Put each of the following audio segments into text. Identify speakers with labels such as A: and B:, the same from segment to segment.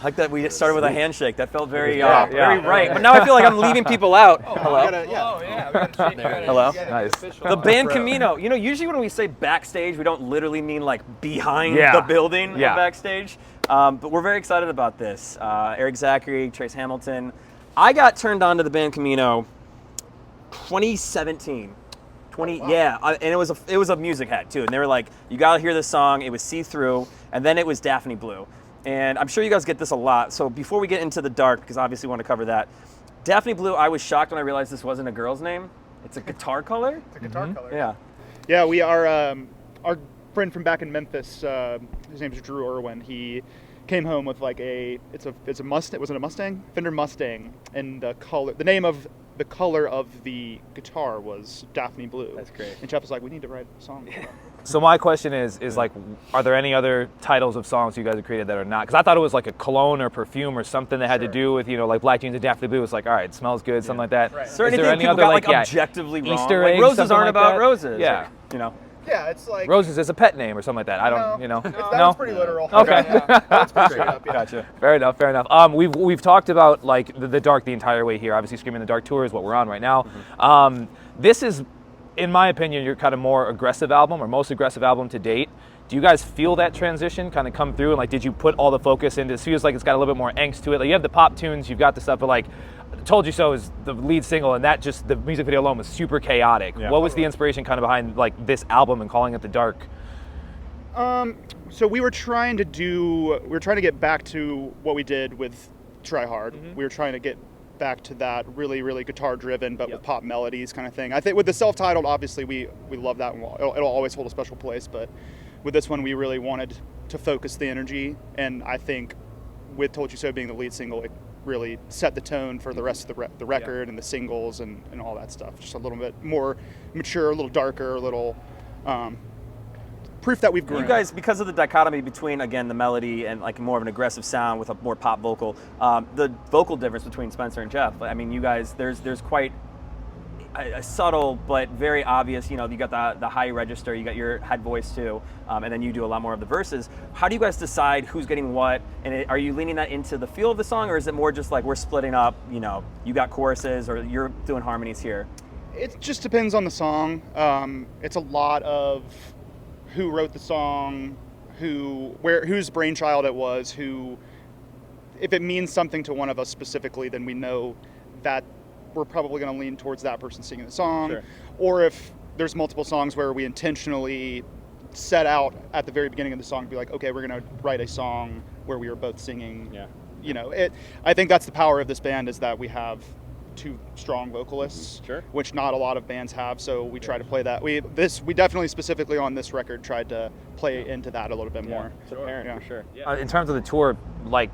A: like that we started with a handshake. That felt very very right. But now I feel like I'm leaving people out. Hello. Hello.
B: Nice.
A: The Band Camino. You know, usually when we say backstage, we don't literally mean like behind the building of backstage. But we're very excited about this. Erik, Zachary, Trace Hamilton. I got turned on to the Band Camino 2017. And it was a music hat too, and they were like, you gotta hear this song. It was See Through, and then it was Daphne Blue, and I'm sure you guys get this a lot. So before we get into the dark, because obviously we want to cover that, Daphne Blue, I was shocked when I realized this wasn't a girl's name. It's a guitar color.
C: It's a guitar color.
A: Yeah.
C: Yeah, we are our friend from back in Memphis. His name is Drew Irwin. He came home with like it's a Mustang. Was it a Mustang? Fender Mustang, and the name of the color of the guitar was Daphne Blue.
A: That's great.
C: And Jeff was like, we need to write a song.
B: So my question is like, are there any other titles of songs you guys have created that are not? Because I thought it was like a cologne or perfume or something that had to do with, like Black Jeans and Daphne Blue. It's like, all right, it smells good, something like that.
A: Right. Is there any other like objectively wrong?
B: Easter
A: eggs, roses aren't
B: like
A: about
B: that?
A: roses.
B: Yeah.
A: Or,
C: Yeah, it's like
B: Roses is a pet name or something like that. I don't,
C: That's pretty literal.
B: Okay.
C: That's pretty straight up. Yeah.
A: Gotcha.
B: Fair enough. We've talked about like the dark the entire way here. Obviously, Screaming in the Dark tour is what we're on right now. This is, in my opinion, your kind of more aggressive album or most aggressive album to date. Do you guys feel that transition kind of come through? And like, did you put all the focus into? It feels like it's got a little bit more angst to it. Like you have the pop tunes, you've got the stuff, but like Told You So is the lead single, and that just the music video alone was super chaotic. What was the inspiration kind of behind like this album and calling it The Dark?
C: So we were trying to get back to what we did with Try Hard. We were trying to get back to that really, really guitar driven, but with pop melodies kind of thing. I think with the self-titled, obviously we love that one. It'll always hold a special place, but with this one we really wanted to focus the energy, and I think with Told You So being the lead single, it really set the tone for the rest of the record and the singles and all that stuff. Just a little bit more mature, a little darker, a little proof that we've grown.
A: You guys, because of the dichotomy between, again, the melody and like more of an aggressive sound with a more pop vocal, the vocal difference between Spencer and Jeff, I mean, you guys, there's quite a subtle but very obvious, you got the high register, you got your head voice too, and then you do a lot more of the verses. How do you guys decide who's getting what, and are you leaning that into the feel of the song, or is it more just like we're splitting up, you got choruses or you're doing harmonies here?
C: It just depends on the song. It's a lot of who wrote the song, whose brainchild it was, if it means something to one of us specifically, then we know that we're probably going to lean towards that person singing the song.
A: Sure.
C: Or if there's multiple songs where we intentionally set out at the very beginning of the song to be like, okay, we're going to write a song where we are both singing. Yeah. I think that's the power of this band, is that we have two strong vocalists, which not a lot of bands have. So we try to play that. We definitely specifically on this record tried to play into that a little bit more.
A: It's apparent for sure.
B: Yeah. In terms of the tour, like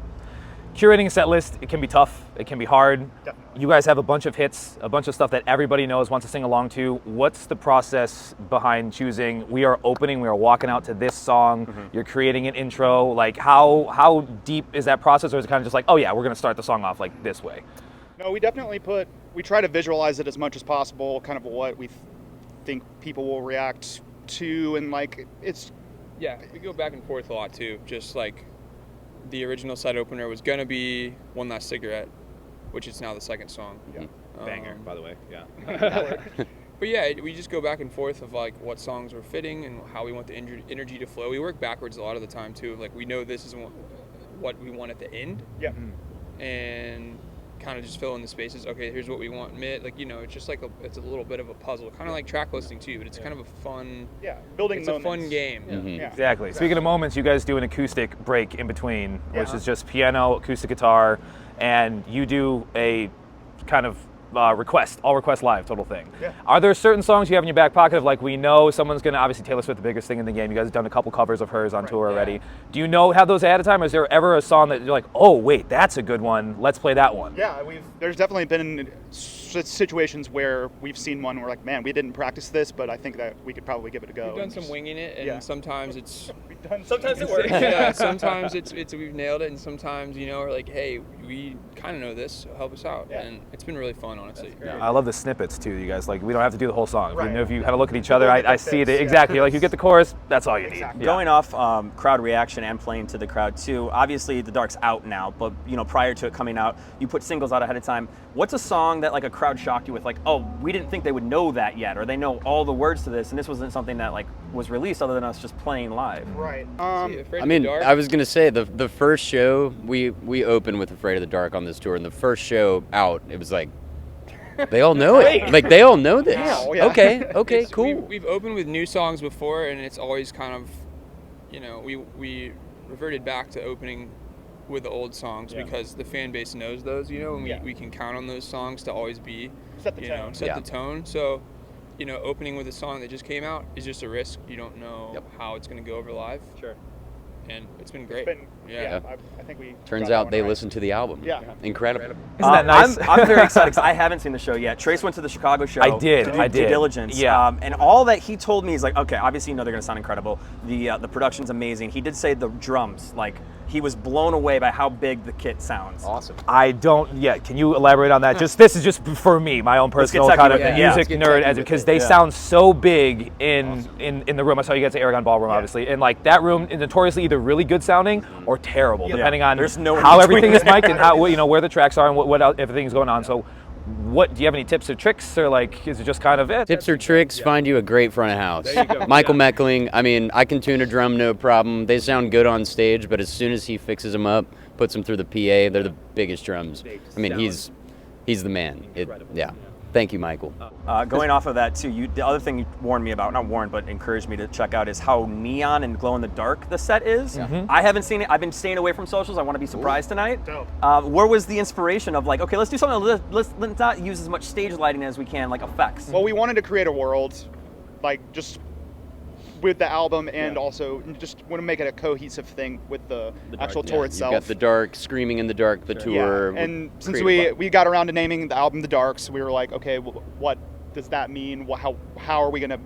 B: curating a set list, it can be tough. It can be hard.
C: Definitely.
B: You guys have a bunch of hits, a bunch of stuff that everybody knows, wants to sing along to. What's the process behind choosing, we are walking out to this song, you're creating an intro, like how deep is that process, or is it kind of just like, oh yeah, we're going to start the song off like this way?
C: No, we definitely we try to visualize it as much as possible, kind of what we think people will react to, and like it's...
D: Yeah, we go back and forth a lot too, just like the original set opener was going to be One Last Cigarette, which is now the second song.
A: Yeah. Banger, by the way. Yeah.
D: But yeah, we just go back and forth of like what songs are fitting and how we want the energy to flow. We work backwards a lot of the time too. Like we know this is what we want at the end.
C: Yeah.
D: And kind of just fill in the spaces. Okay, here's what we want mid. Like, it's just like it's a little bit of a puzzle, kind of like track listing too, but it's kind of a fun,
C: building
D: it's
C: moments.
D: A fun game.
C: Yeah.
B: Exactly. Speaking of moments, you guys do an acoustic break in between, which is just piano, acoustic guitar, and you do a kind of request live total thing.
C: Yeah.
B: Are there certain songs you have in your back pocket of like, we know someone's gonna, obviously Taylor Swift, the biggest thing in the game, you guys have done a couple covers of hers on tour already. Do you have those ahead of time, or is there ever a song that you're like, oh wait, that's a good one, let's play that one?
C: Yeah, there's definitely been situations where we've seen one, we're like, man, we didn't practice this, but I think that we could probably give it a go.
D: We've done some winging it, and sometimes it's
A: Sometimes it works.
D: yeah, sometimes it's we've nailed it, and sometimes we're like, hey, we kind of know this, so help us out, and it's been really fun, honestly.
B: I love the snippets too, you guys. Like, we don't have to do the whole song.
C: Right.
B: If you had to look at each other, I see it exactly. Like, you get the chorus, that's all you need. Yeah.
A: Going off crowd reaction and playing to the crowd too, obviously the Dark's out now, but prior to it coming out, you put singles out ahead of time. What's a song that like a crowd shocked you with, like, oh, we didn't think they would know that yet, or they know all the words to this, and this wasn't something that like was released other than us just playing live?
C: Right.
D: Afraid
E: I
D: of
E: mean,
D: the Dark?
E: I was gonna say the first show we opened with Afraid of the Dark on this tour, and the first show out, it was like they all know it. Like, they all know this.
C: Wow, yeah.
E: Okay, cool.
D: We've opened with new songs before, and it's always kind of, we reverted back to opening with the old songs because the fan base knows those, and we can count on those songs to always be,
C: Set the tone.
D: the tone. So, opening with a song that just came out is just a risk. You don't know how it's going to go over live.
A: Sure.
D: And it's been great.
C: I think we
E: Turns
C: got that
E: out
C: one
E: they
C: right.
E: listened to the album.
C: Yeah.
E: Incredible.
B: Isn't that nice?
A: I'm very excited because I haven't seen the show yet. Trace went to the Chicago show.
B: I did,
A: To do
B: I
A: due
B: did.
A: diligence.
B: Yeah.
A: And all that he told me is like, okay, obviously they're going to sound incredible. The production's amazing. He did say the drums, like, he was blown away by how big the kit sounds.
E: Awesome.
B: I don't yet. Can you elaborate on that? This is just for me, my own
A: Let's get
B: personal
A: techie
B: kind of
A: with it.
B: music
E: Let's get
B: nerd,
E: techie with
B: because
E: it.
B: they sound so big in the room. I saw you guys at Aragon Ballroom, obviously, and like that room is notoriously either really good sounding or terrible, depending on
A: There's no in
B: how
A: between
B: everything is
A: there.
B: mic'd and how where the tracks are and what everything's going on. So, what do you have any tips or tricks, or like is it just kind of it?
E: Tips or tricks, find you a great front of house.
D: There you go.
E: Michael Meckling, I mean, I can tune a drum no problem. They sound good on stage, but as soon as he fixes them up, puts them through the PA, they're the biggest drums. I mean, he's the man. Yeah. Thank you, Michael.
A: Going off of that too, the other thing you warned me about, not warned, but encouraged me to check out is how neon and glow in the dark the set is. I haven't seen it. I've been staying away from socials. I want to be surprised tonight.
C: Dope.
A: Where was the inspiration of like, okay, let's do something. Let's not use as much stage lighting as we can, like effects.
C: Well, we wanted to create a world, like, just with the album, and also just want to make it a cohesive thing with the actual tour itself.
E: You've got The Dark, Screaming in the Dark, the tour.
C: Yeah. And since
E: create a
C: we got around to naming the album The Darks, we were like, okay, well, what does that mean? How are we going to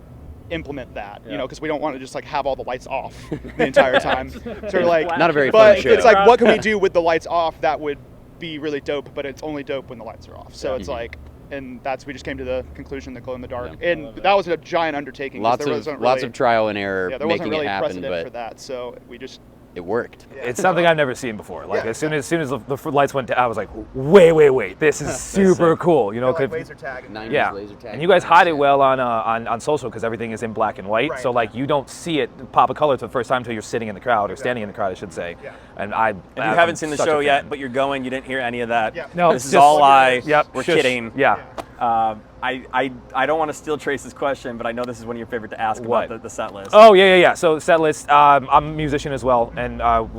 C: implement that? Because we don't want to just like have all the lights off the entire time. So we're like,
E: Not a very
C: but
E: fun show.
C: it's like, what can we do with the lights off that would be really dope? But it's only dope when the lights are off. So it's like, and we just came to the conclusion that glow in the dark, and that was a giant undertaking. 'Cause
E: lots of trial and error
C: there wasn't
E: making
C: really
E: it happen,
C: precedent for
E: but
C: that, so we just
E: it worked.
B: It's something I've never seen before. Like as soon as the lights went down, I was like, wait, this is super cool.
C: laser tag.
E: 90s
B: Yeah,
E: laser tag.
B: and you guys hide it well on social because everything is in black and white.
C: Right.
B: So like you don't see it pop a color for the first time until you're sitting in the crowd or standing in the crowd, I should say.
C: Yeah.
B: And
A: If you haven't seen the show yet, but you're going, you didn't hear any of that.
C: Yeah.
B: No,
A: This
B: it's
A: is
B: just-
A: all lie.
B: Yep,
A: We're
B: shush.
A: kidding.
B: Yeah.
A: I don't want to steal Trace's question, but I know this is one of your favorite to ask
B: What?
A: about the set list.
B: Oh yeah. So set list. I'm a musician as well, and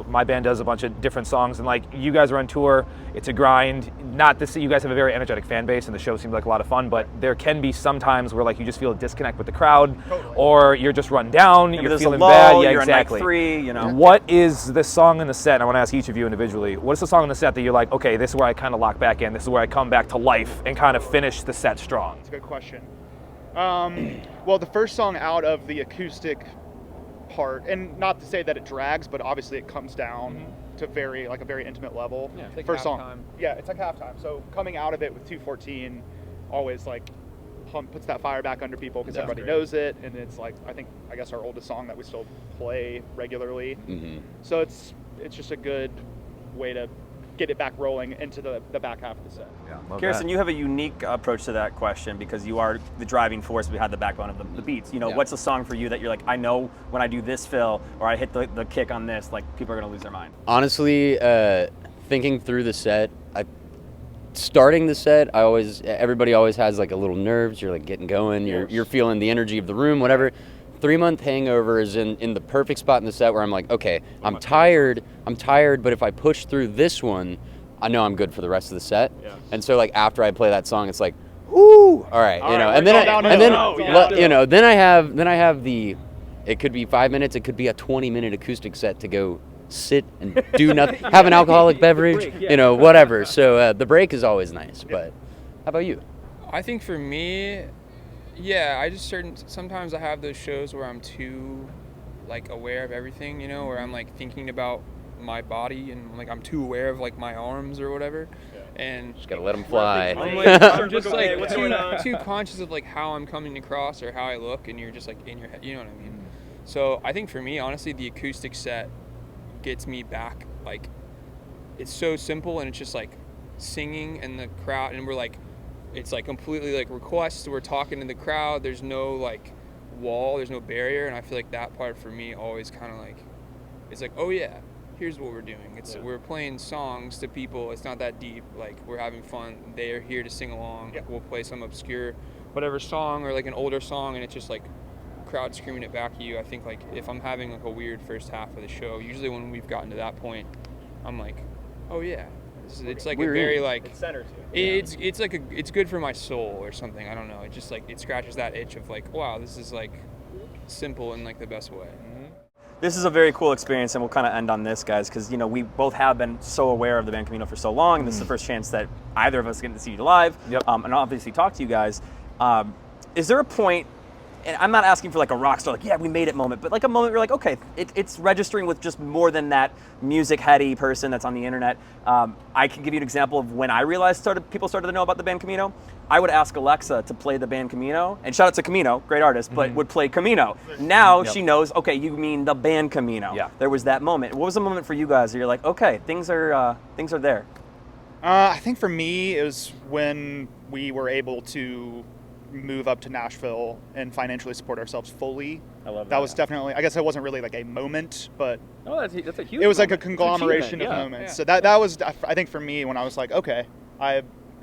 B: my band does a bunch of different songs. And like you guys are on tour, it's a grind. Not to see you guys have a very energetic fan base, and the show seems like a lot of fun. But there can be some times where like you just feel a disconnect with the crowd, or you're just run down.
A: Maybe
B: you're
A: there's
B: feeling
A: a lull,
B: bad. Yeah,
A: you're
B: exactly.
A: in night 3,
B: What is the song in the set? And I want to ask each of you individually. What is the song in the set that you're like, okay, this is where I kind of lock back in. This is where I come back to life and kind of finish the set strong.
C: That's a good question. Well, the first song out of the acoustic part, and not to say that it drags, but obviously it comes down to a very intimate level.
D: Yeah, it's like
C: first song.
D: halftime.
C: Yeah, it's like halftime. So coming out of it with 214 always like puts that fire back under people because everybody knows it, and it's like I guess our oldest song that we still play regularly. So it's just a good way to get it back rolling into the back half of the set.
B: Love
A: Kirsten,
B: that.
A: you have a unique approach to that question because you are the driving force behind the backbone of the beats. What's a song for you that you're like, I know when I do this fill or I hit the kick on this, like people are gonna lose their mind?
E: Honestly, thinking through the set, starting the set, everybody always has like a little nerves. You're like getting going. You're feeling the energy of the room, whatever. 3-month Hangover is in the perfect spot in the set where I'm like, okay, I'm tired, but if I push through this one, I know I'm good for the rest of the set.
A: Yeah.
E: And so like after I play that song, it's like, whoo, all right, and then then I have the, it could be 5 minutes, it could be a 20-minute acoustic set to go sit and do nothing, have an alcoholic beverage, whatever. So the break is always nice. But how about you?
D: I think for me, yeah, I just sometimes I have those shows where I'm too like aware of everything, you know, where I'm like thinking about my body and like I'm too aware of like my arms or whatever. And
E: Just gotta let them fly.
D: I'm like I'm just like too conscious of like how I'm coming across or how I look, and you're just like in your head, you know what I mean? So I think for me, honestly, the acoustic set gets me back. Like, it's so simple, and it's just like singing and the crowd, and we're like, it's like completely like requests. We're talking to the crowd. There's no like wall. There's no barrier, and I feel like that part for me always kind of like, it's like, oh yeah, here's what we're doing. We're playing songs to people. It's not that deep. Like, we're having fun. They are here to sing along.
B: Yeah.
D: We'll play some obscure whatever song or like an older song, and it's just like crowd screaming it back at you. I think like if I'm having like a weird first half of the show, usually when we've gotten to that point, I'm like, oh yeah, it's like a very like
A: It centers you.
D: it's like it's good for my soul or something. I don't know. It just like it scratches that itch of like, wow, this is like simple in like the best way.
A: This is a very cool experience, and we'll kind of end on this, guys, because you know we both have been so aware of the Band Camino for so long, and this is the first chance that either of us get to see you live, and obviously talk to you guys. Is there a point? And I'm not asking for like a rock star, like, yeah, we made it moment, but like a moment where you're like, okay, it's registering with just more than that music heady person that's on the internet. I can give you an example of when I realized people started to know about the Band Camino. I would ask Alexa to play the Band Camino, and shout out to Camino, great artist, but would play Camino. Now she knows, okay, you mean the Band Camino.
B: Yeah.
A: There was that moment. What was the moment for you guys where you're like, okay, things are there?
C: I think for me, it was when we were able to move up to Nashville and financially support ourselves fully.
A: I love that.
C: That was definitely, I guess it wasn't really like a moment, but
A: Oh, that's a huge
C: it was like a
A: moment.
C: conglomeration of moments. So that was, I think for me, when I was like, okay,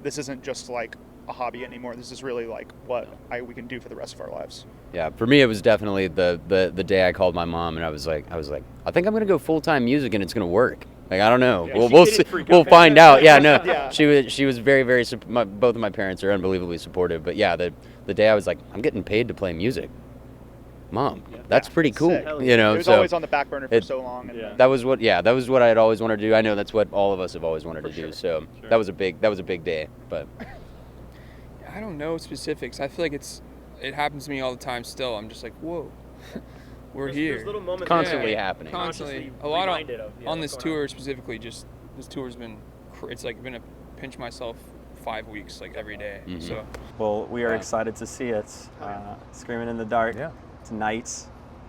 C: this isn't just like a hobby anymore. This is really like what we can do for the rest of our lives.
E: Yeah, for me it was definitely the day I called my mom and I was like, I think I'm gonna go full-time music and it's gonna work. Like, I don't know.
A: Yeah,
E: we'll
A: she
E: see.
A: didn't freak
E: We'll
A: out.
E: find out. Yeah, no.
C: Yeah.
E: She was very both of my parents are unbelievably supportive. But yeah, the day I was like, I'm getting paid to play music. Mom, that's pretty cool.
C: Sick.
E: You know,
C: It was
E: so
C: always on the back burner for so long. And
E: that was what I had always wanted to do. I know that's what all of us have always wanted to do. So that was a big day. But
D: I don't know specifics. I feel like it happens to me all the time still. I'm just like, whoa, we're here.
A: There's little moments
E: constantly happening.
D: Constantly. A lot on this tour specifically, just this tour's been, it's like been a pinch myself 5 weeks, like every day.
E: Mm-hmm.
D: So
A: Well, we are excited to see it. Screaming in the Dark tonight.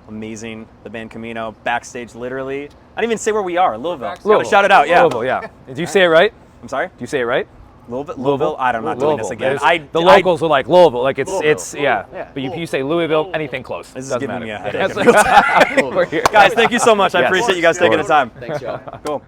A: Amazing. The Band Camino backstage, literally. I didn't even say where we are. Louisville. Gotta shout it out. Yeah.
B: Louisville, yeah. Did you say it right?
A: I'm sorry.
B: Do you say it right?
A: Louisville. I'm not doing this again.
B: The locals are like Louisville, like it's yeah. But if you say Louisville, anything close.
A: This is
B: doesn't
A: giving
B: matter.
A: me a headache.
B: We're here.
A: Guys, thank you so much. I
B: Yes.
A: appreciate you guys taking the time.
E: thanks, y'all.
A: Cool.